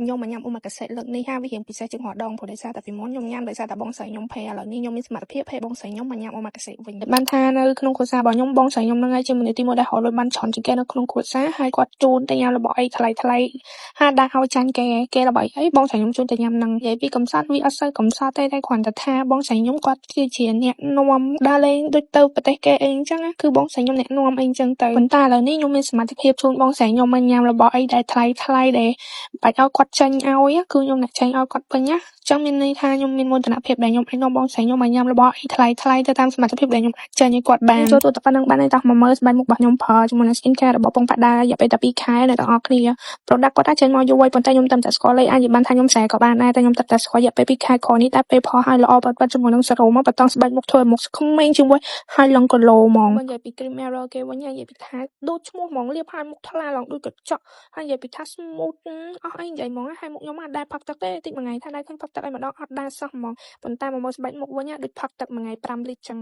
ខ្ញុំមកញ៉ាំអូម៉ាកាសេលើកនេះហាវារៀងពិសេសជាងរាល់ដងព្រោះដោយសារតែពីមុនខ្ញុំញ៉ាំដោយសារតែបងស្រីខ្ញុំភ័យឥឡូវនេះខ្ញុំមានសមត្ថភាពភ័យបងស្រីខ្ញុំមកញ៉ាំអូម៉ាកាសេវិញបានថានៅក្នុងគ្រួសាររបស់ខ្ញុំបងស្រីខ្ញុំហ្នឹងហើយជាមនុស្សទី1ដែលរកលុយបានច្រើនជាងគេនៅក្នុងគ្រួសារហើយគាត់ជូនទៅញ៉ាំរបស់អីថ្លៃៗហាដាក់ឲ្យចាញ់គេរបស់អីបងស្រីខ្ញុំជូនទៅញ៉ាំហ្នឹងនិយាយពីកំសត់វាអត់សូវកំសត់ទេតែគ្រាន់តែថាបងស្រីខ្ញុំគាត់គឺជាអ្នកនាំដើរលេងដូចទៅប្រទេសគេអីអញ្ចឹងគឺបងស្រីខ្ញុំអ្នកនាំអីអញ្ចឹងទៅប៉ុន្តែឥឡូវនេះខ្ញុំមានសមត្ថភាពជូនបងស្រីខ្ញុំមកញ៉ាំរបស់អីដែលថ្លៃដែលបាច់ឲ្យគាត់ចាញ់ឲ្យគឺខ្ញុំអ្នកចាញ់ឲ្យគាត់វិញណាចឹងមានន័យថាខ្ញុំមានមោទនភាពដែលខ្ញុំអាចនាំបងស្រីខ្ញុំមកញ៉ាំរបស់អីថ្លៃទៅតាមសមត្ថភាពដែលខ្ញុំអាចចាញ់ឲ្យគាត់បានចូលទៅប៉ុណ្្នឹងបានតែមកមើលស្បែកមុខរបស់ខ្ញុំប្រើជាមួយនឹង skin care របស់ពងផាដាររយៈពេលតែ2ខែអ្នកទាំងអស់គ្នា product គាត់អាចចេញមកយូរហើយប៉ុន្តែខ្ញុំតែស្គាល់លេខអាចនិយាយបានថាខ្ញុំស្រែក៏បានដែរតែខ្ញុំតែស្គាល់រយៈពេល2ខែក្រោយនេះតែពេលផលហើយល្អបាត់ជាមួយនឹងសេរ៉ូមមកបន្តស្បែកមុខធ្វើឲ្យមុខក្មេងជាមួយហើយឡងគីឡូហ្មងបើនិយាយពី cream mirror គេវិញនិយាយពីថាដូចឈ្មោះហ្មងលាបឲ្យមុខថ្លាឡើងដូចកញ្ចក់ហើយនិយាយពីថា smooth អស់អីនិយាយហ្មងហើយមុខខ្ញុំអត់ដែលផឹកទឹកទេតិចមួយថ្ងៃថាដែរឃើញផឹកទឹកឲ្យម្ដងអត់ដែលសោះហ្មងប៉ុន្តែមកមើលស្បែកមុខវិញដូចផឹកទឹកមួយថ្ងៃ5លីត្រចឹង